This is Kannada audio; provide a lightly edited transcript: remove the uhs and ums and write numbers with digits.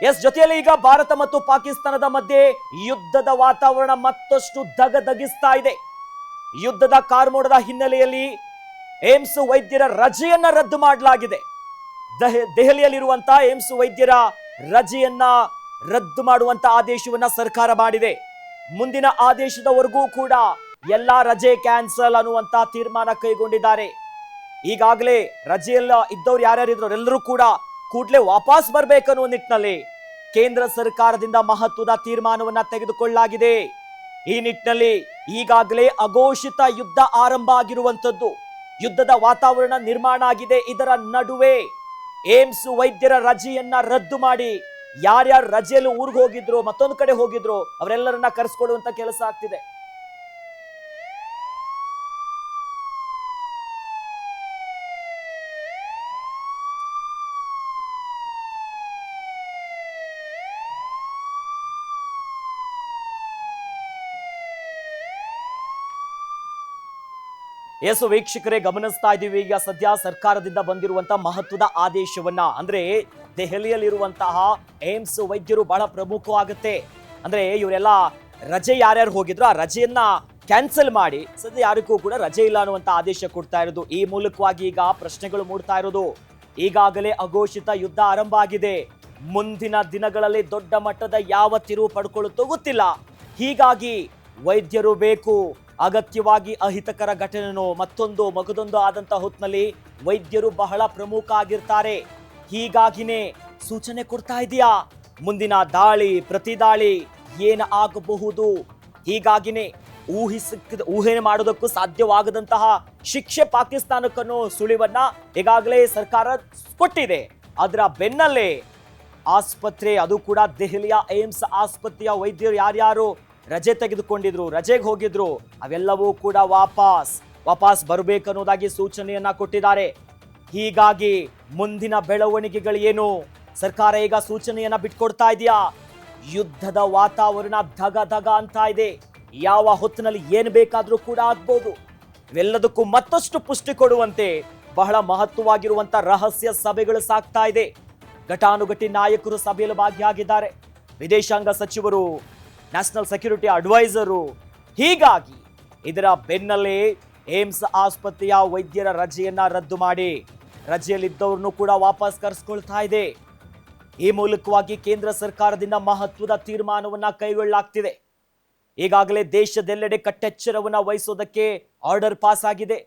ಎಸ್, ಜೊತೆಯಲ್ಲಿ ಈಗ ಭಾರತ ಮತ್ತು ಪಾಕಿಸ್ತಾನದ ಮಧ್ಯೆ ಯುದ್ಧದ ವಾತಾವರಣ ಮತ್ತಷ್ಟು ದಗದಗಿಸ್ತಾ ಇದೆ. ಯುದ್ಧದ ಕಾರ್ಮೋಡದ ಹಿನ್ನೆಲೆಯಲ್ಲಿ ಏಮ್ಸ್ ವೈದ್ಯರ ರಜೆಯನ್ನ ರದ್ದು ಮಾಡಲಾಗಿದೆ. ದೆಹಲಿಯಲ್ಲಿರುವಂತಹ ಏಮ್ಸ್ ವೈದ್ಯರ ರಜೆಯನ್ನ ರದ್ದು ಮಾಡುವಂತ ಆದೇಶವನ್ನ ಸರ್ಕಾರ ಮಾಡಿದೆ. ಮುಂದಿನ ಆದೇಶದವರೆಗೂ ಕೂಡ ಎಲ್ಲಾ ರಜೆ ಕ್ಯಾನ್ಸಲ್ ಅನ್ನುವಂತ ತೀರ್ಮಾನ ಕೈಗೊಂಡಿದ್ದಾರೆ. ಈಗಾಗಲೇ ರಜೆಯಲ್ಲ ಇದ್ದವ್ರು ಯಾರ್ಯಾರಿದ್ರು ಎಲ್ಲರೂ ಕೂಡ ಕೂಡಲೇ ವಾಪಸ್ ಬರ್ಬೇಕನ್ನುವ ನಿಟ್ಟಿನಲ್ಲಿ ಕೇಂದ್ರ ಸರ್ಕಾರದಿಂದ ಮಹತ್ವದ ತೀರ್ಮಾನವನ್ನ ತೆಗೆದುಕೊಳ್ಳಲಾಗಿದೆ. ಈ ನಿಟ್ಟಿನಲ್ಲಿ ಈಗಾಗಲೇ ಅಘೋಷಿತ ಯುದ್ಧ ಆರಂಭ ಆಗಿರುವಂತದ್ದು, ಯುದ್ಧದ ವಾತಾವರಣ ನಿರ್ಮಾಣ ಆಗಿದೆ. ಇದರ ನಡುವೆ ಏಮ್ಸ್ ವೈದ್ಯರ ರಜೆಯನ್ನ ರದ್ದು ಮಾಡಿ ಯಾರ್ಯಾರು ರಜೆಯಲ್ಲಿ ಊರಿಗೆ ಹೋಗಿದ್ರು, ಮತ್ತೊಂದು ಕಡೆ ಹೋಗಿದ್ರು, ಅವರೆಲ್ಲರನ್ನ ಕರೆಸ್ಕೊಳ್ಳುವಂತ ಕೆಲಸ ಆಗ್ತಿದೆ. ಎಸ್ ವೀಕ್ಷಕರೇ, ಗಮನಿಸ್ತಾ ಇದ್ದೀವಿ ಈಗ ಸದ್ಯ ಸರ್ಕಾರದಿಂದ ಬಂದಿರುವಂತಹ ಮಹತ್ವದ ಆದೇಶವನ್ನ. ಅಂದ್ರೆ ದೆಹಲಿಯಲ್ಲಿರುವಂತಹ ಏಮ್ಸ್ ವೈದ್ಯರು ಬಹಳ ಪ್ರಮುಖವಾಗುತ್ತೆ. ಅಂದ್ರೆ ಇವರೆಲ್ಲ ರಜೆ ಯಾರ್ಯಾರು ಹೋಗಿದ್ರು ಆ ರಜೆಯನ್ನ ಕ್ಯಾನ್ಸಲ್ ಮಾಡಿ ಸದ್ಯ ಯಾರಿಗೂ ಕೂಡ ರಜೆ ಇಲ್ಲ ಅನ್ನುವಂತ ಆದೇಶ ಕೊಡ್ತಾ ಇರೋದು. ಈ ಮೂಲಕವಾಗಿ ಈಗ ಪ್ರಶ್ನೆಗಳು ಮೂಡ್ತಾ ಇರೋದು. ಈಗಾಗಲೇ ಅಘೋಷಿತ ಯುದ್ಧ ಆರಂಭ ಆಗಿದೆ. ಮುಂದಿನ ದಿನಗಳಲ್ಲಿ ದೊಡ್ಡ ಮಟ್ಟದ ಯಾವ ತಿರುವು ಪಡ್ಕೊಳ್ಳುತ್ತೋ ಗೊತ್ತಿಲ್ಲ. ಹೀಗಾಗಿ ವೈದ್ಯರು ಬೇಕು. ಅಗತ್ಯವಾಗಿ ಅಹಿತಕರ ಘಟನೆನೋ ಮತ್ತೊಂದು ಮಗದೊಂದು ಆದಂತ ಹೊತ್ತಿನಲ್ಲಿ ವೈದ್ಯರು ಬಹಳ ಪ್ರಮುಖ ಆಗಿರ್ತಾರೆ. ಹೀಗಾಗಿನೇ ಸೂಚನೆ ಕೊಡ್ತಾ ಇದೆಯಾ ಮುಂದಿನ ದಾಳಿ ಪ್ರತಿ ದಾಳಿ ಏನ ಆಗಬಹುದು. ಹೀಗಾಗಿನೇ ಊಹೆ ಮಾಡೋದಕ್ಕೂ ಸಾಧ್ಯವಾಗದಂತಹ ಶಿಕ್ಷೆ ಪಾಕಿಸ್ತಾನಕ್ಕನ್ನೋ ಸುಳಿವನ್ನ ಈಗಾಗಲೇ ಸರ್ಕಾರ ಕೊಟ್ಟಿದೆ. ಅದರ ಬೆನ್ನಲ್ಲೇ ಆಸ್ಪತ್ರೆ, ಅದು ಕೂಡ ದೆಹಲಿಯ ಏಮ್ಸ್ ಆಸ್ಪತ್ರೆಯ ವೈದ್ಯರು ಯಾರ್ಯಾರು ರಜೆ ತೆಗೆದುಕೊಂಡಿದ್ರು, ರಜೆಗೆ ಹೋಗಿದ್ರು, ಅವೆಲ್ಲವೂ ಕೂಡ ವಾಪಸ್ ಬರಬೇಕನ್ನೋದಾಗಿ ಸೂಚನೆಯನ್ನ ಕೊಟ್ಟಿದ್ದಾರೆ. ಹೀಗಾಗಿ ಮುಂದಿನ ಬೆಳವಣಿಗೆಗಳು ಏನು, ಸರ್ಕಾರ ಈಗ ಸೂಚನೆಯನ್ನ ಬಿಟ್ಕೊಡ್ತಾ ಇದೆಯಾ? ಯುದ್ಧದ ವಾತಾವರಣ ಧಗ ಅಂತ ಇದೆ. ಯಾವ ಹೊತ್ತಿನಲ್ಲಿ ಏನು ಬೇಕಾದ್ರೂ ಕೂಡ ಆಗ್ಬೋದು. ಇವೆಲ್ಲದಕ್ಕೂ ಮತ್ತಷ್ಟು ಪುಷ್ಟಿ ಕೊಡುವಂತೆ ಬಹಳ ಮಹತ್ವವಾಗಿರುವಂತ ರಹಸ್ಯ ಸಭೆಗಳು ಸಾಗ್ತಾ ಇದೆ. ಘಟಾನುಘಟಿ ನಾಯಕರು ಸಭೆಯಲ್ಲಿ ಭಾಗಿಯಾಗಿದ್ದಾರೆ. ವಿದೇಶಾಂಗ ಸಚಿವರು, ನ್ಯಾಷನಲ್ ಸೆಕ್ಯೂರಿಟಿ ಅಡ್ವೈಸರು. ಹೀಗಾಗಿ ಇದರ ಬೆನ್ನಲ್ಲೇ ಏಮ್ಸ್ ಆಸ್ಪತ್ರೆಯ ವೈದ್ಯರ ರಜೆಯನ್ನ ರದ್ದು ಮಾಡಿ ರಜೆಯಲ್ಲಿದ್ದವ್ರನ್ನು ಕೂಡ ವಾಪಸ್ ಕರೆಸ್ಕೊಳ್ತಾ ಇದೆ. ಈ ಮೂಲಕವಾಗಿ ಕೇಂದ್ರ ಸರ್ಕಾರದಿಂದ ಮಹತ್ವದ ತೀರ್ಮಾನವನ್ನ ಕೈಗೊಳ್ಳಲಾಗ್ತಿದೆ. ಈಗಾಗಲೇ ದೇಶದೆಲ್ಲೆಡೆ ಕಟ್ಟೆಚ್ಚರವನ್ನ ವಹಿಸೋದಕ್ಕೆ ಆರ್ಡರ್ ಪಾಸ್ ಆಗಿದೆ.